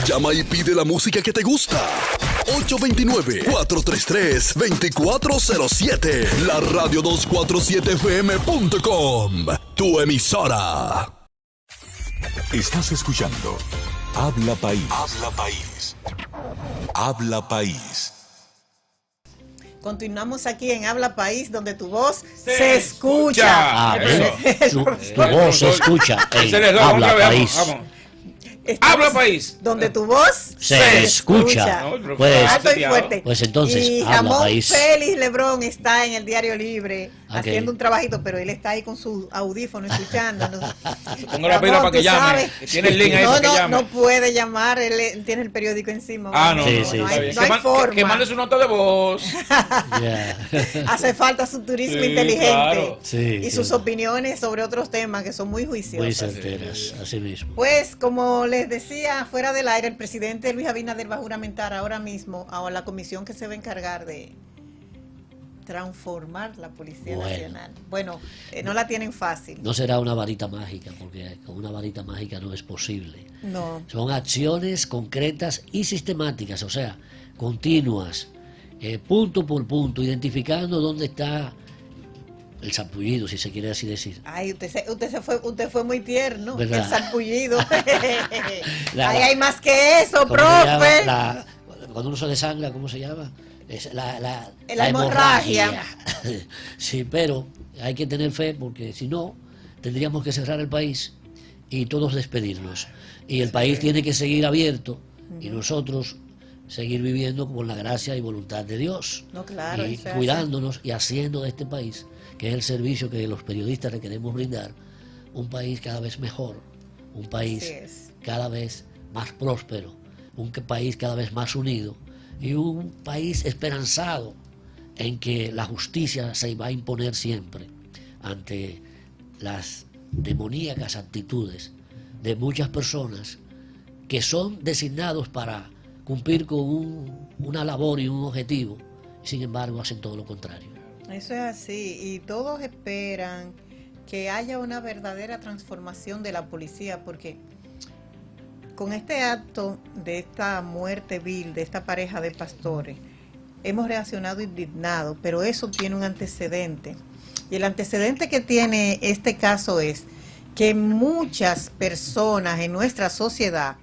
Llama y pide la música que te gusta. 829-433-2407. La radio247fm.com. Tu emisora. Estás escuchando Habla País. Habla País. Habla País. Continuamos aquí en Habla País, donde tu voz se escucha. Tu voz se escucha en Habla País. Vamos. Estamos Habla País. Donde tu voz se escucha. No, Pues, alto y fuerte. Pues entonces, y Habla Ramón País. Félix Lebrón está en el Diario Libre Okay. haciendo un trabajito, pero él está ahí con su audífono escuchándonos. Pongo la pila para que llame. Tiene el link ahí para que llame. No puede llamar, él tiene el periódico encima. Ah, no, Sí, no, sí, no sí. hay, No hay forma. que mande su nota de voz. Yeah. Hace falta su turismo Sí, inteligente claro. Sí, y sí. sus opiniones sobre otros temas que son muy juiciosas. Muy certeras, así mismo. Pues, como les decía, fuera del aire, el presidente Luis Abinader va a juramentar ahora mismo a la comisión que se va a encargar de transformar la Policía Nacional. Bueno, no la tienen fácil. No será una varita mágica, porque con una varita mágica no es posible. No. Son acciones concretas y sistemáticas, o sea, continuas, punto por punto, identificando dónde está el sarpullido, si se quiere así decir. Ay, usted fue muy tierno. ¿Verdad? El sarpullido. La- Ay, hay más que eso, ¿Cómo se llama? profe. Cuando uno se desangra, ¿cómo se llama? Es la hemorragia. Sí, pero hay que tener fe, porque si no, tendríamos que cerrar el país y todos despedirnos. Y el país tiene que seguir abierto y nosotros seguir viviendo con la gracia y voluntad de Dios. No, claro, Y eso es cuidándonos y haciendo de este país, que es el servicio que los periodistas le queremos brindar, un país cada vez mejor, un país Así es. cada vez más próspero, un país cada vez más unido y un país esperanzado en que la justicia se va a imponer siempre ante las demoníacas actitudes de muchas personas que son designados para cumplir con una labor y un objetivo, y sin embargo hacen todo lo contrario. Eso es así, y todos esperan que haya una verdadera transformación de la policía, porque con este acto de esta muerte vil de esta pareja de pastores, hemos reaccionado indignados, pero eso tiene un antecedente. Y el antecedente que tiene este caso es que muchas personas en nuestra sociedad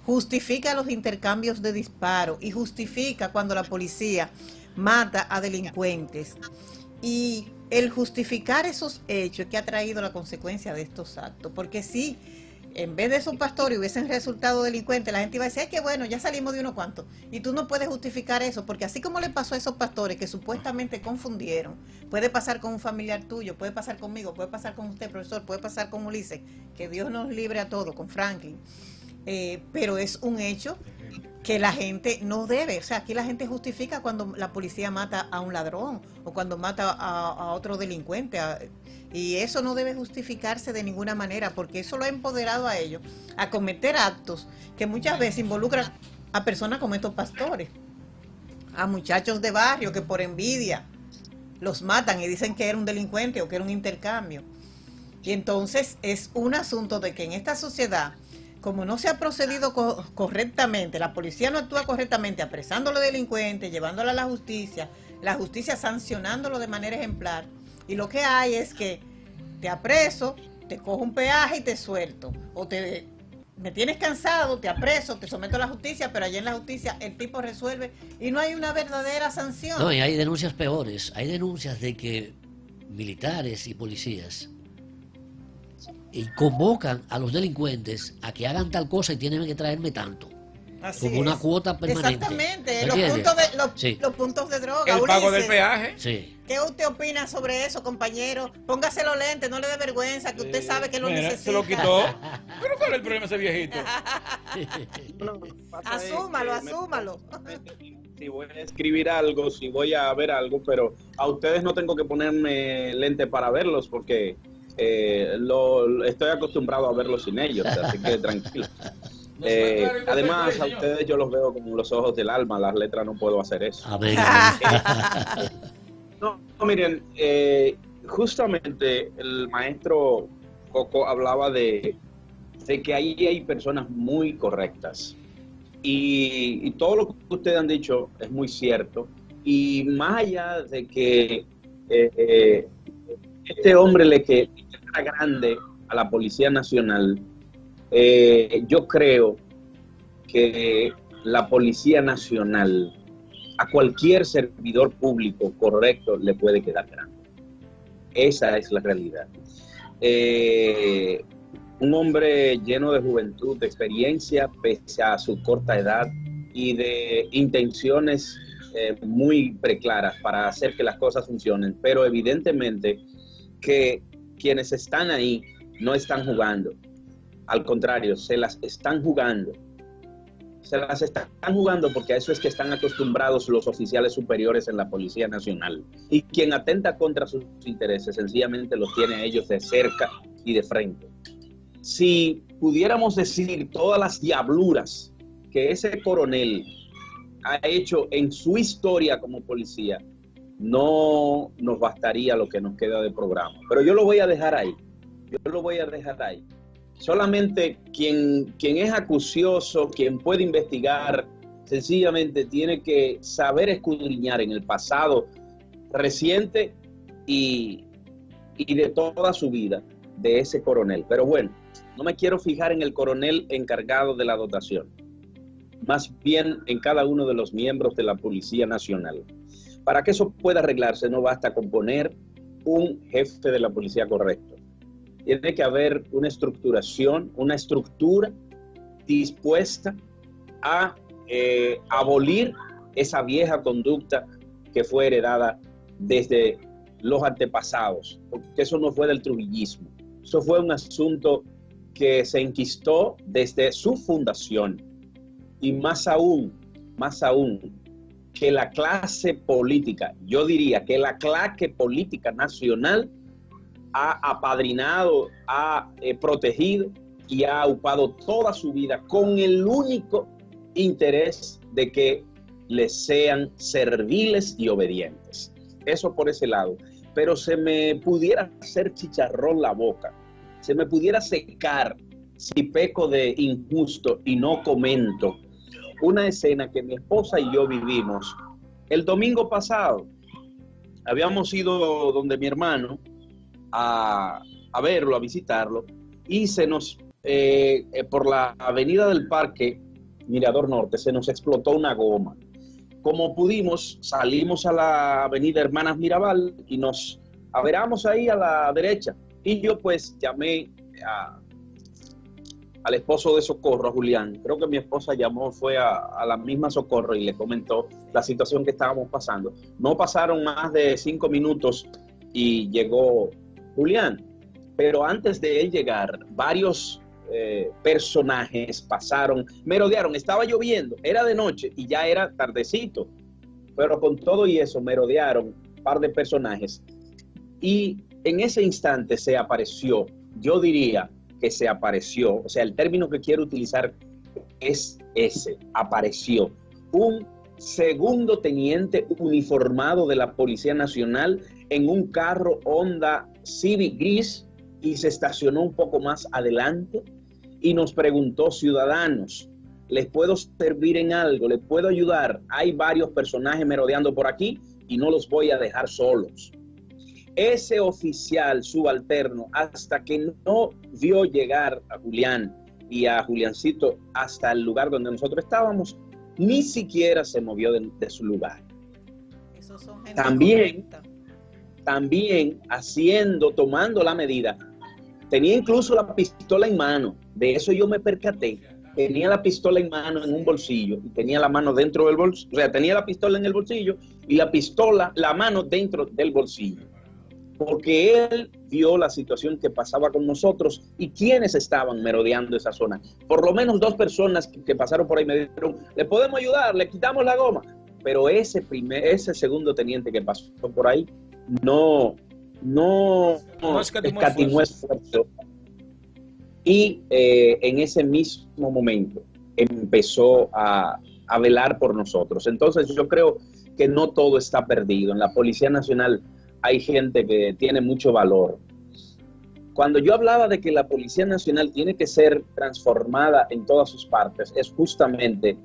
justifican los intercambios de disparos y justifica cuando la policía mata a delincuentes. Y el justificar esos hechos que ha traído la consecuencia de estos actos, porque si en vez de esos pastores hubiesen resultado delincuentes, la gente iba a decir, ay, que bueno, ya salimos de unos cuantos. Y tú no puedes justificar eso, porque así como le pasó a esos pastores que supuestamente confundieron, puede pasar con un familiar tuyo, puede pasar conmigo, puede pasar con usted, profesor, puede pasar con Ulises, que Dios nos libre a todos, con Franklin. Pero es un hecho que la gente no debe, o sea, aquí la gente justifica cuando la policía mata a un ladrón o cuando mata a otro delincuente, y eso no debe justificarse de ninguna manera, porque eso lo ha empoderado a ellos a cometer actos que muchas veces involucran a personas como estos pastores, a muchachos de barrio que por envidia los matan y dicen que era un delincuente o que era un intercambio. Y entonces es un asunto de que en esta sociedad, como no se ha procedido correctamente, la policía no actúa correctamente, apresando a los delincuentes, llevándolo a la justicia sancionándolo de manera ejemplar, y lo que hay es que te apreso, te cojo un peaje y te suelto, o me tienes cansado, te apreso, te someto a la justicia, pero allá en la justicia el tipo resuelve y no hay una verdadera sanción. No, y hay denuncias peores, hay denuncias de que militares y policías y convocan a los delincuentes a que hagan tal cosa y tienen que traerme tanto. Así Como una es. cuota permanente. Exactamente, ¿Me sí. los puntos de droga. El pago Ulises, del peaje. Sí. ¿qué usted opina sobre eso, compañero? Póngase los lentes, no le dé vergüenza, que usted sabe que lo Mira, necesita. se lo quitó. Pero ¿cuál es el problema ese viejito? Asúmalo. Si voy a escribir algo, si voy a ver algo, pero a ustedes no tengo que ponerme lente para verlos porque estoy acostumbrado a verlos sin ellos, así que tranquilo. Además, a ustedes yo los veo como los ojos del alma, las letras no puedo hacer eso. Amén. No, miren, justamente el maestro Coco hablaba de que ahí hay personas muy correctas Y todo lo que ustedes han dicho es muy cierto. Y más allá de que este hombre le queda grande a la Policía Nacional, yo creo que la Policía Nacional a cualquier servidor público correcto le puede quedar grande. Esa es la realidad. Un hombre lleno de juventud, de experiencia, pese a su corta edad y de intenciones muy preclaras para hacer que las cosas funcionen, pero evidentemente que quienes están ahí no están jugando, al contrario, se las están jugando. Se las están jugando porque a eso es que están acostumbrados los oficiales superiores en la Policía Nacional. Y quien atenta contra sus intereses sencillamente los tiene a ellos de cerca y de frente. Si pudiéramos decir todas las diabluras que ese coronel ha hecho en su historia como policía, no nos bastaría lo que nos queda de programa. Pero yo lo voy a dejar ahí. Solamente quien es acucioso, quien puede investigar, sencillamente tiene que saber escudriñar en el pasado reciente y de toda su vida de ese coronel. Pero bueno, no me quiero fijar en el coronel encargado de la dotación, más bien en cada uno de los miembros de la Policía Nacional. Para que eso pueda arreglarse, no basta con poner un jefe de la policía correcto. Tiene que haber una estructuración, una estructura dispuesta a abolir esa vieja conducta que fue heredada desde los antepasados, porque eso no fue del trujillismo. Eso fue un asunto que se enquistó desde su fundación. Y más aún, que la clase política, yo diría que la clase política nacional ha apadrinado, ha protegido y ha ocupado toda su vida con el único interés de que les sean serviles y obedientes. Eso por ese lado. Pero se me pudiera hacer chicharrón la boca, se me pudiera secar si peco de injusto y no comento una escena que mi esposa y yo vivimos el domingo pasado. Habíamos ido donde mi hermano a verlo, a visitarlo, y se nos, por la avenida del Parque Mirador Norte, se nos explotó una goma. Como pudimos, salimos a la avenida Hermanas Mirabal y nos averamos ahí a la derecha. Y yo pues llamé al esposo de Socorro, a Julián. Creo que mi esposa llamó, fue a la misma Socorro y le comentó la situación que estábamos pasando. No pasaron más de 5 minutos y llegó Julián, pero antes de él llegar, varios personajes pasaron, merodearon, estaba lloviendo, era de noche y ya era tardecito, pero con todo y eso merodearon un par de personajes y en ese instante se apareció, yo diría que se apareció, o sea, el término que quiero utilizar es ese, apareció, un segundo teniente uniformado de la Policía Nacional en un carro Honda Civic gris y se estacionó un poco más adelante y nos preguntó: ciudadanos, ¿les puedo servir en algo? ¿Les puedo ayudar? Hay varios personajes merodeando por aquí y no los voy a dejar solos. Ese oficial subalterno, hasta que no vio llegar a Julián y a Juliancito hasta el lugar donde nosotros estábamos, ni siquiera se movió de su lugar. Esos son gente también tomando la medida, tenía incluso la pistola en mano. De eso yo me percaté. Tenía la pistola en mano en un bolsillo y tenía la mano dentro del bolsillo. O sea, tenía la pistola en el bolsillo y la mano dentro del bolsillo. Porque él vio la situación que pasaba con nosotros y quienes estaban merodeando esa zona. Por lo menos 2 personas que pasaron por ahí me dijeron: ¿le podemos ayudar? ¿Le quitamos la goma? Pero ese segundo teniente que pasó por ahí no escatimó esfuerzo. Y en ese mismo momento empezó a velar por nosotros. Entonces yo creo que no todo está perdido. En la Policía Nacional hay gente que tiene mucho valor. Cuando yo hablaba de que la Policía Nacional tiene que ser transformada en todas sus partes, es justamente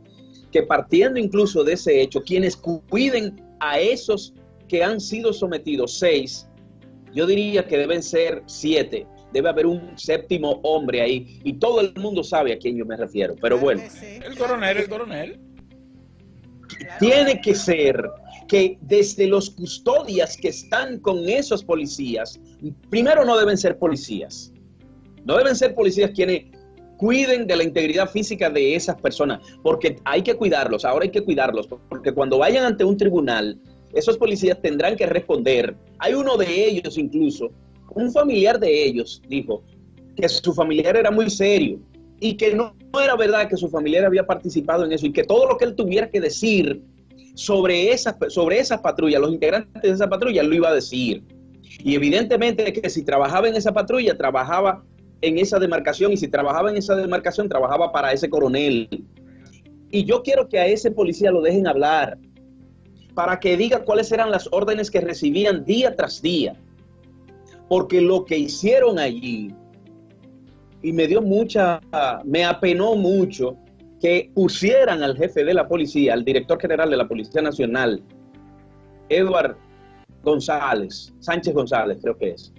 que partiendo incluso de ese hecho, quienes cuiden a esos que han sido sometidos, 6, yo diría que deben ser 7. Debe haber un 7º hombre ahí. Y todo el mundo sabe a quién yo me refiero. Pero bueno. El coronel. Tiene que ser que desde los custodias que están con esos policías, primero no deben ser policías. No deben ser policías quienes cuiden de la integridad física de esas personas, porque hay que cuidarlos, ahora hay que cuidarlos, porque cuando vayan ante un tribunal, esos policías tendrán que responder. Hay uno de ellos incluso, un familiar de ellos, dijo que su familiar era muy serio y que no era verdad que su familiar había participado en eso y que todo lo que él tuviera que decir sobre esas patrullas, los integrantes de esa patrulla, lo iba a decir. Y evidentemente que si trabajaba en esa patrulla, trabajaba en esa demarcación, y si trabajaba en esa demarcación, trabajaba para ese coronel. Y yo quiero que a ese policía lo dejen hablar, para que diga cuáles eran las órdenes que recibían día tras día. Porque lo que hicieron allí, y me apenó mucho que pusieran al jefe de la policía, al director general de la Policía Nacional, Sánchez González, creo que es,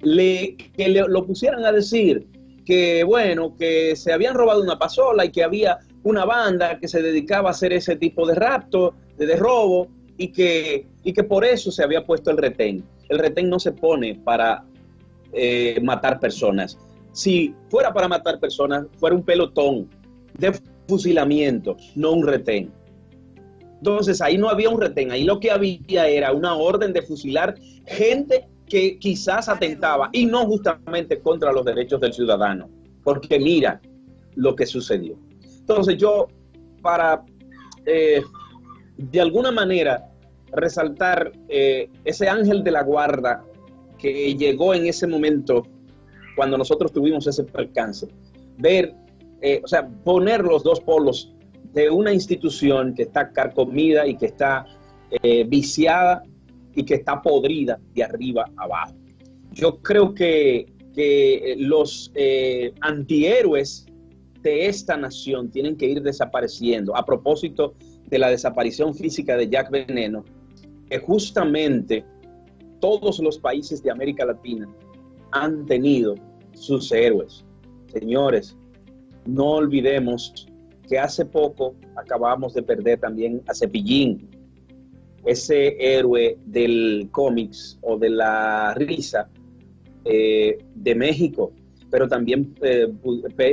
lo pusieran a decir que, bueno, que se habían robado una pasola y que había una banda que se dedicaba a hacer ese tipo de rapto, de robo, y que por eso se había puesto el retén. El retén no se pone para matar personas. Si fuera para matar personas, fuera un pelotón de fusilamiento, no un retén. Entonces ahí no había un retén, ahí lo que había era una orden de fusilar gente que quizás atentaba, y no justamente contra los derechos del ciudadano, porque mira lo que sucedió. Entonces yo, para de alguna manera resaltar ese ángel de la guarda que llegó en ese momento cuando nosotros tuvimos ese percance, poner los dos polos de una institución que está carcomida y que está viciada y que está podrida de arriba abajo. Yo creo que los antihéroes de esta nación tienen que ir desapareciendo. A propósito de la desaparición física de Jack Veneno, que justamente todos los países de América Latina han tenido sus héroes. Señores, no olvidemos que hace poco acabamos de perder también a Cepillín, ese héroe del cómics o de la risa de México, pero también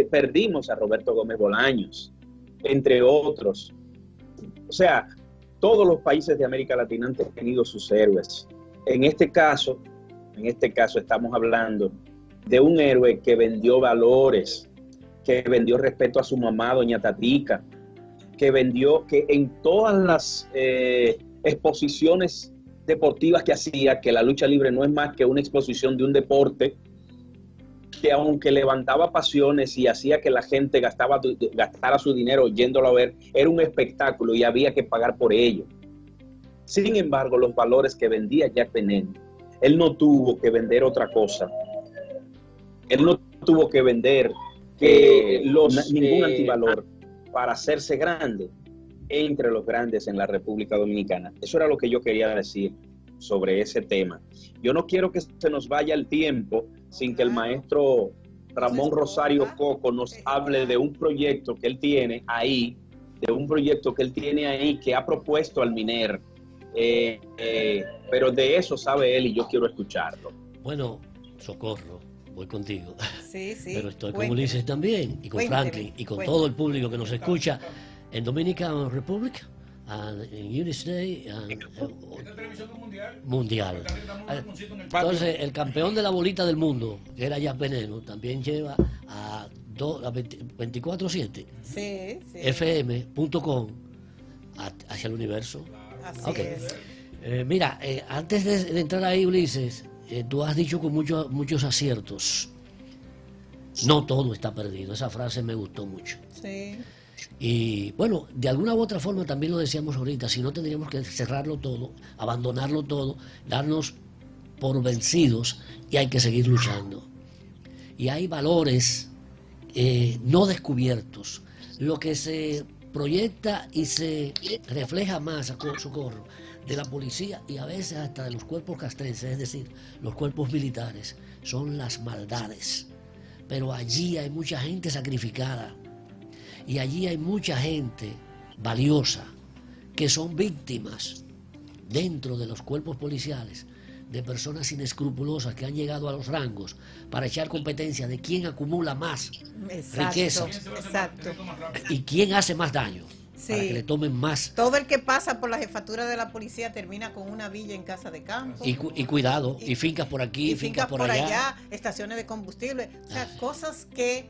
perdimos a Roberto Gómez Bolaños, entre otros. O sea, todos los países de América Latina han tenido sus héroes. En este caso estamos hablando de un héroe que vendió valores, que vendió respeto a su mamá, doña Tatica, que en todas las exposiciones deportivas que hacía, que la lucha libre no es más que una exposición de un deporte, que aunque levantaba pasiones y hacía que la gente gastara su dinero yéndolo a ver, era un espectáculo y había que pagar por ello. Sin embargo, los valores que vendía Jack Veneno, él no tuvo que vender otra cosa. Él no tuvo que vender ningún antivalor para hacerse grande entre los grandes en la República Dominicana. Eso era lo que yo quería decir sobre ese tema. Yo no quiero que se nos vaya el tiempo sin que el maestro Ramón Rosario Coco nos hable de un proyecto que él tiene ahí, que ha propuesto al MINER, pero de eso sabe él y yo quiero escucharlo. Bueno, Socorro, voy contigo. Sí. Pero estoy con Ulises también, y con Franklin, y con todo el público que nos escucha en Dominican Republic, en Unity Mundial. Entonces, el campeón de la bolita del mundo, que era Jack Veneno, también lleva a 24/7 fm.com hacia el universo. Así es. Mira, antes de entrar ahí, Ulises, tú has dicho con muchos aciertos. No todo está perdido. Esa frase me gustó mucho. Sí. Y bueno, de alguna u otra forma también lo decíamos ahorita, si no tendríamos que cerrarlo todo, abandonarlo todo, darnos por vencidos y hay que seguir luchando. y hay valores no descubiertos. Lo que se proyecta y se refleja más, Socorro, de la policía y a veces hasta de los cuerpos castrenses, es decir, los cuerpos militares, son las maldades. Pero allí hay mucha gente sacrificada y allí hay mucha gente valiosa que son víctimas dentro de los cuerpos policiales de personas inescrupulosas que han llegado a los rangos para echar competencia de quién acumula más riqueza y quién hace más daño, para que le tomen más. Todo el que pasa por la jefatura de la policía termina con una villa en casa de campo. Y cuidado, y fincas por aquí, y fincas por allá. Estaciones de combustible. O sea, cosas que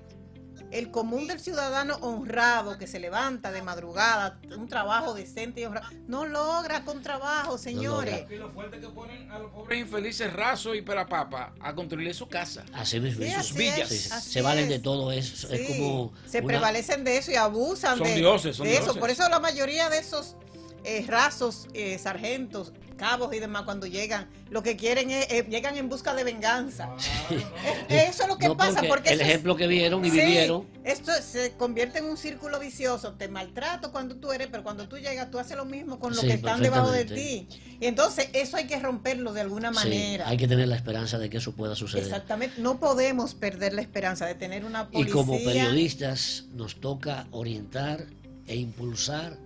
el común del ciudadano honrado que se levanta de madrugada, un trabajo decente y honrado, no logra con trabajo, señores. Y lo fuerte que ponen a los pobres infelices rasos y perapapa a construirle su casa. Así mismo, Sí, sus villas. se valen de todo eso. Sí, Es como se prevalecen de eso y abusan Son de dioses. eso. Por eso la mayoría de esos rasos, sargentos, cabos y demás, cuando llegan, lo que quieren es, llegan en busca de venganza. Eso es lo que no, pasa, porque el ejemplo que vieron y vivieron. Esto se convierte en un círculo vicioso. Te maltrato cuando tú eres, pero cuando tú llegas, tú haces lo mismo con los que están debajo de ti. Y entonces eso hay que romperlo de alguna manera. Hay que tener la esperanza de que eso pueda suceder. Exactamente. No podemos perder la esperanza de tener una policía. Y como periodistas nos toca orientar e impulsar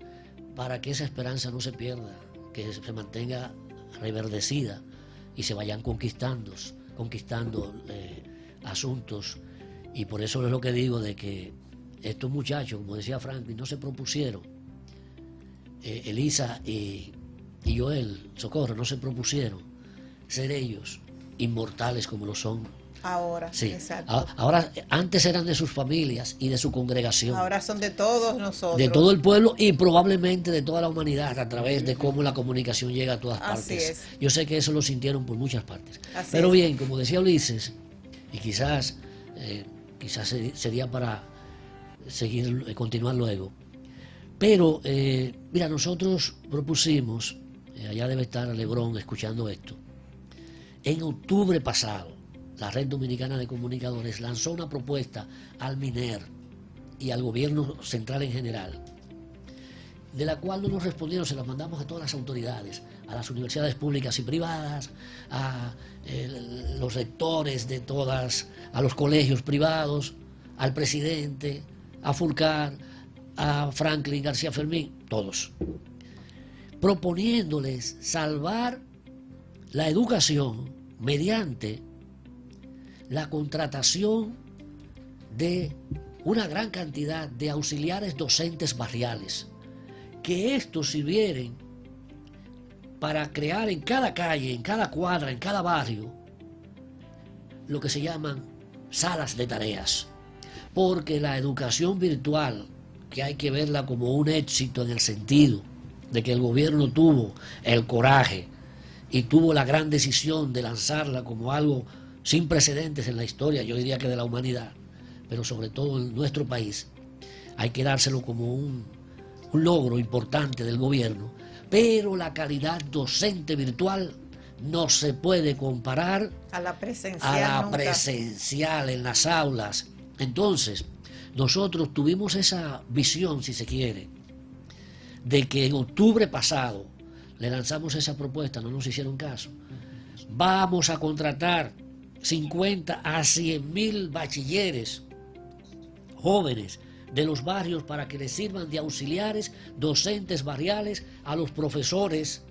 para que esa esperanza no se pierda, que se mantenga reverdecida y se vayan conquistando asuntos. Y por eso es lo que digo de que estos muchachos, como decía Franklin, no se propusieron, Elisa y Joel Socorro no se propusieron ser ellos inmortales como lo son ahora. Sí. Exacto. Ahora, antes eran de sus familias y de su congregación. Ahora son de todos nosotros. De todo el pueblo y probablemente de toda la humanidad, a través de cómo la comunicación llega a todas Así partes. es. Yo sé que eso lo sintieron por muchas partes. Así Pero es. bien, como decía Ulises, y quizás sería para seguir, continuar luego. Pero, mira, nosotros propusimos, allá debe estar Lebrón escuchando esto, en octubre pasado, la Red Dominicana de Comunicadores lanzó una propuesta al MINER y al gobierno central en general, de la cual no nos respondieron, se la mandamos a todas las autoridades, a las universidades públicas y privadas, a los rectores de todas, a los colegios privados, al presidente, a Fulcar, a Franklin García Fermín, todos, proponiéndoles salvar la educación mediante la contratación de una gran cantidad de auxiliares docentes barriales, que estos sirvieran para crear en cada calle, en cada cuadra, en cada barrio, lo que se llaman salas de tareas. Porque la educación virtual, que hay que verla como un éxito en el sentido de que el gobierno tuvo el coraje y tuvo la gran decisión de lanzarla como algo sin precedentes en la historia, yo diría que de la humanidad, pero sobre todo en nuestro país, hay que dárselo como un logro importante del gobierno, pero la calidad docente virtual no se puede comparar a la presencial en las aulas. Entonces, nosotros tuvimos esa visión, si se quiere, de que en octubre pasado le lanzamos esa propuesta, no nos hicieron caso. Vamos a contratar 50 a 100.000 bachilleres jóvenes de los barrios para que les sirvan de auxiliares docentes barriales a los profesores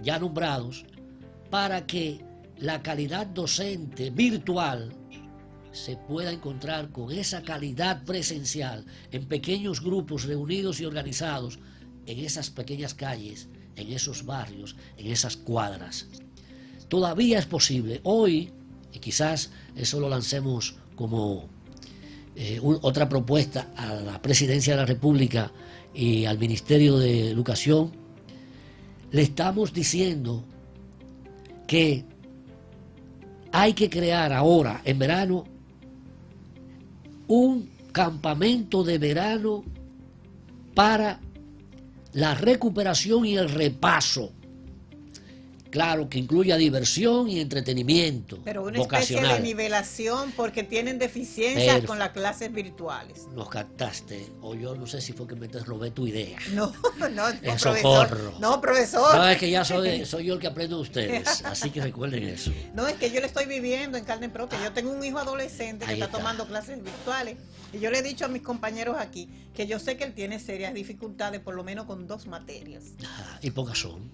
ya nombrados, para que la calidad docente virtual se pueda encontrar con esa calidad presencial en pequeños grupos reunidos y organizados en esas pequeñas calles, en esos barrios, en esas cuadras. Todavía es posible. Hoy, y quizás eso lo lancemos como otra propuesta a la Presidencia de la República y al Ministerio de Educación, le estamos diciendo que hay que crear ahora, en verano, un campamento de verano para la recuperación y el repaso claro, que incluya diversión y entretenimiento Pero una especie de vocacional. nivelación porque tienen deficiencias Perf- con las clases virtuales. Nos captaste, o yo no sé si fue que me te robé tu idea. No, no, profesor. Socorro. No, profesor. No, es que ya soy yo el que aprendo de ustedes, así que recuerden eso. No, es que yo lo estoy viviendo en carne propia. Yo tengo un hijo adolescente que Ahí está está. tomando clases virtuales y yo le he dicho a mis compañeros aquí que yo sé que él tiene serias dificultades, por lo menos con 2 materias. Y pocas son.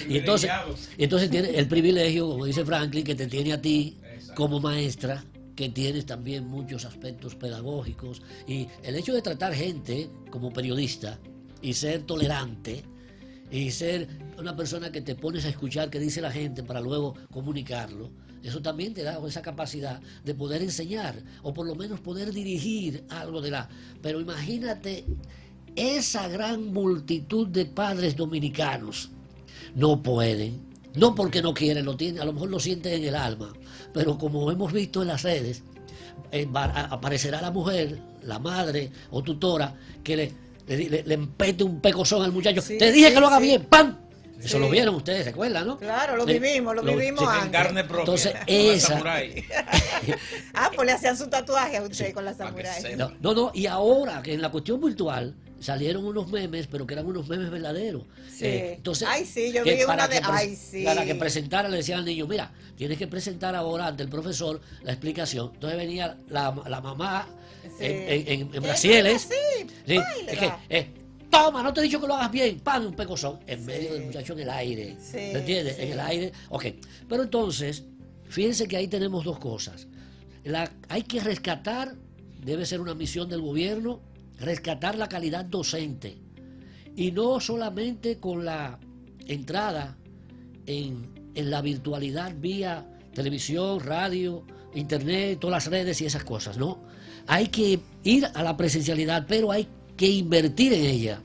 y entonces tiene el privilegio, como dice Franklin, que te tiene a ti como maestra, que tienes también muchos aspectos pedagógicos. Y el hecho de tratar gente como periodista y ser tolerante y ser una persona que te pones a escuchar qué dice la gente para luego comunicarlo, eso también te da esa capacidad de poder enseñar o por lo menos poder dirigir algo de la... Pero imagínate esa gran multitud de padres dominicanos. No pueden, no porque no quieren, lo tienen, a lo mejor lo sienten en el alma, pero como hemos visto en las redes, aparecerá la mujer, la madre o tutora que le empete un pecozón al muchacho. Sí, Te dije sí, que lo haga sí. bien, ¡pam! Eso Sí. lo vieron ustedes, ¿se acuerdan, no? Claro, lo Sí, vivimos sí. antes. En carne propia. Entonces, Con la esa- samurái. Pues le hacían su tatuaje a usted con la para que samurái. sepa. No, y ahora que en la cuestión virtual salieron unos memes, pero que eran unos memes verdaderos. Sí. Entonces, Ay, sí, yo que vi para una de... que pres- Ay, sí. Para que presentara le decían al niño, mira, tienes que presentar ahora ante el profesor la explicación. Entonces venía la mamá Sí. en ¿Qué brasieles. hace? Sí, Ay, es le que, da. toma, no te he dicho que lo hagas bien, pan, un pecozón, en medio del muchacho en el aire. Sí, ¿Me entiendes? sí. En el aire. Ok. Pero entonces, fíjense que ahí tenemos dos cosas. Hay que rescatar, debe ser una misión del gobierno, rescatar la calidad docente. Y no solamente con la entrada en la virtualidad vía televisión, radio, internet, todas las redes y esas cosas, ¿no? Hay que ir a la presencialidad, pero hay que invertir en ella.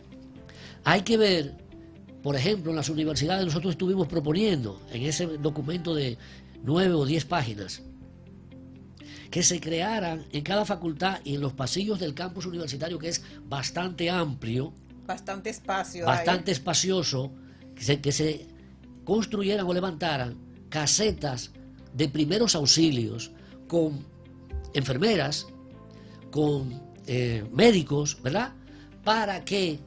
Hay que ver, por ejemplo, en las universidades nosotros estuvimos proponiendo en ese documento de 9 o 10 páginas que se crearan en cada facultad y en los pasillos del campus universitario, que es bastante amplio, Bastante espacio. bastante espacioso, que se construyeran o levantaran casetas de primeros auxilios con enfermeras, con médicos, ¿verdad? Para que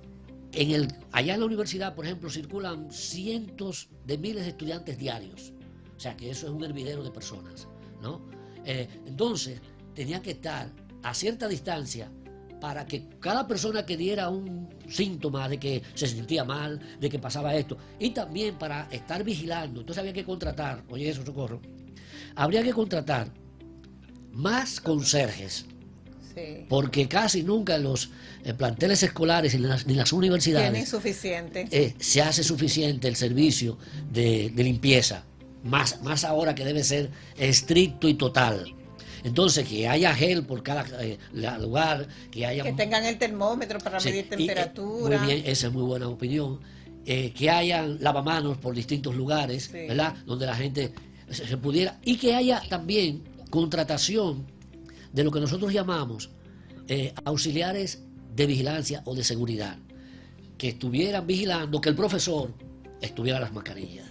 allá en la universidad, por ejemplo, circulan cientos de miles de estudiantes diarios. O sea que eso es un hervidero de personas, ¿no? Entonces, tenía que estar a cierta distancia para que cada persona que diera un síntoma de que se sentía mal, de que pasaba esto, y también para estar vigilando. Entonces había que contratar, oye eso, Socorro, habría que contratar más conserjes, Sí. porque casi nunca en los planteles escolares ni en las universidades Tienen suficiente. se hace suficiente el servicio de limpieza, más ahora que debe ser estricto y total. Entonces, que haya gel por cada lugar, que haya... Que tengan el termómetro para Sí, medir y, temperatura. muy bien, esa es muy buena opinión. Que hayan lavamanos por distintos lugares, Sí. ¿verdad? Donde la gente se pudiera... Y que haya también contratación de lo que nosotros llamamos auxiliares de vigilancia o de seguridad, que estuvieran vigilando que el profesor estuviera las mascarillas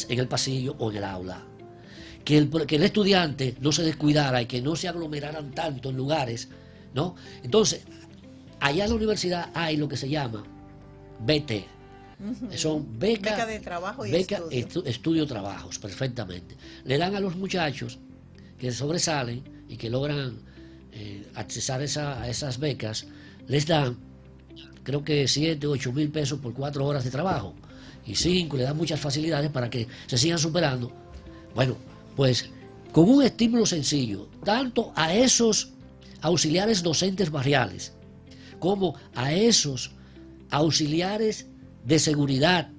en el pasillo o en el aula, que el estudiante no se descuidara y que no se aglomeraran tanto en lugares, ¿no? Entonces, allá en la universidad hay lo que se llama BT, son Beca de trabajo y estudio. estudio trabajos, perfectamente. Le dan a los muchachos que sobresalen y que logran accesar a esas becas, les dan creo que 7 o 8 mil pesos por 4 horas de trabajo y 5, le dan muchas facilidades para que se sigan superando. Bueno, pues con un estímulo sencillo, tanto a esos auxiliares docentes barriales como a esos auxiliares de seguridad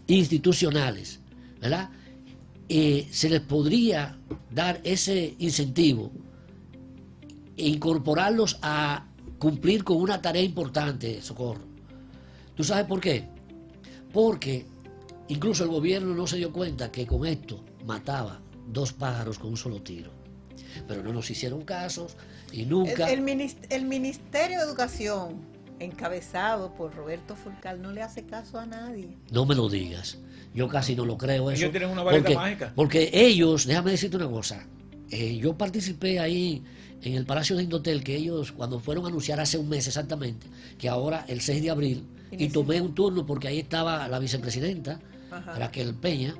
institucionales, ¿verdad? Se les podría dar ese incentivo e incorporarlos a cumplir con una tarea importante, Socorro. ¿Tú sabes por qué? Porque incluso el gobierno no se dio cuenta que con esto mataba 2 pájaros con un solo tiro. Pero no nos hicieron casos y nunca... El Ministerio de Educación encabezado por Roberto Fulcar, no le hace caso a nadie. No me lo digas. Yo casi no lo creo eso. Ellos tienen una varita mágica. Porque ellos, déjame decirte una cosa, yo participé ahí en el Palacio de Indotel, que ellos cuando fueron a anunciar hace un mes exactamente, que ahora el 6 de abril, y tomé un turno porque ahí estaba la vicepresidenta, Raquel Peña,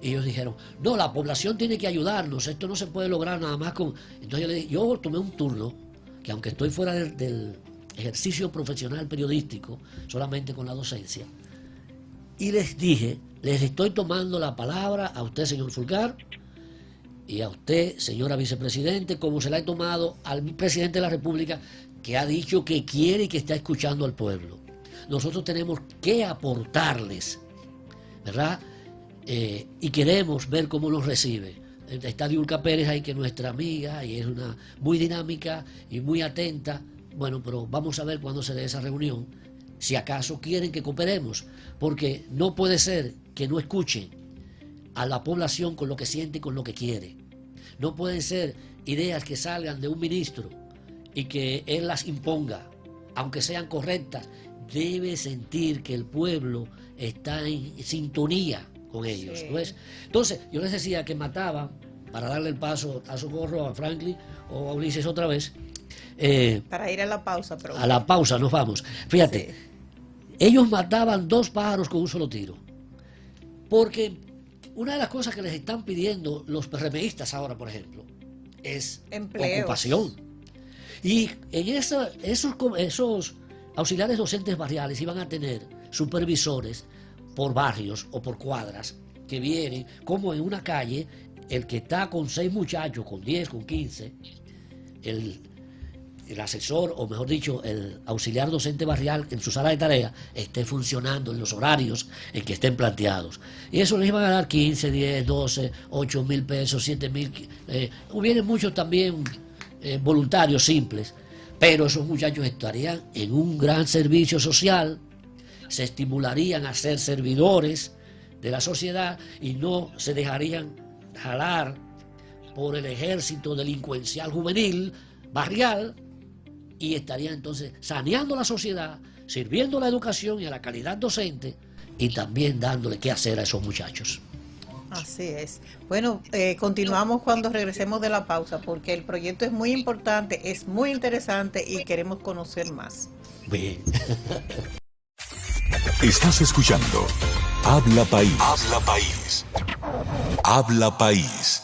y ellos dijeron, no, la población tiene que ayudarnos, esto no se puede lograr nada más con... Entonces yo le dije, yo tomé un turno, que aunque estoy fuera del ejercicio profesional periodístico, solamente con la docencia, y les dije, les estoy tomando la palabra a usted, señor Fulcar, y a usted, señora vicepresidente, como se la he tomado al presidente de la República, que ha dicho que quiere y que está escuchando al pueblo. Nosotros tenemos que aportarles, ¿verdad? Y queremos ver cómo nos recibe. Está Diulca Pérez ahí, que es nuestra amiga, y es una muy dinámica y muy atenta. Bueno, pero vamos a ver cuándo se dé esa reunión, si acaso quieren que cooperemos, porque no puede ser que no escuchen a la población con lo que siente y con lo que quiere. No pueden ser ideas que salgan de un ministro y que él las imponga, aunque sean correctas. Debe sentir que el pueblo está en sintonía con ellos. Sí. Entonces, yo les decía que mataban, para darle el paso a Socorro, a Franklin o a Ulises otra vez. Para ir a la pausa. Pero... A la pausa nos vamos. Fíjate, ellos mataban 2 pájaros con un solo tiro. Porque una de las cosas que les están pidiendo los PRMistas ahora, por ejemplo, es empleos, ocupación. Y en esos auxiliares docentes barriales iban a tener supervisores por barrios o por cuadras que vienen, como en una calle, el que está con 6 muchachos, con 10, con 15, el asesor, o mejor dicho, el auxiliar docente barrial en su sala de tarea esté funcionando en los horarios en que estén planteados. Y eso les iban a dar 15, 10, 12, 8 mil pesos, 7 mil. Hubieran muchos también voluntarios simples, pero esos muchachos estarían en un gran servicio social, se estimularían a ser servidores de la sociedad y no se dejarían jalar por el ejército delincuencial juvenil, barrial, y estarían entonces saneando la sociedad, sirviendo a la educación y a la calidad docente, y también dándole qué hacer a esos muchachos. Así es. Bueno, continuamos cuando regresemos de la pausa, porque el proyecto es muy importante, es muy interesante y queremos conocer más. Bien. Estás escuchando Habla País. Habla País. Habla País.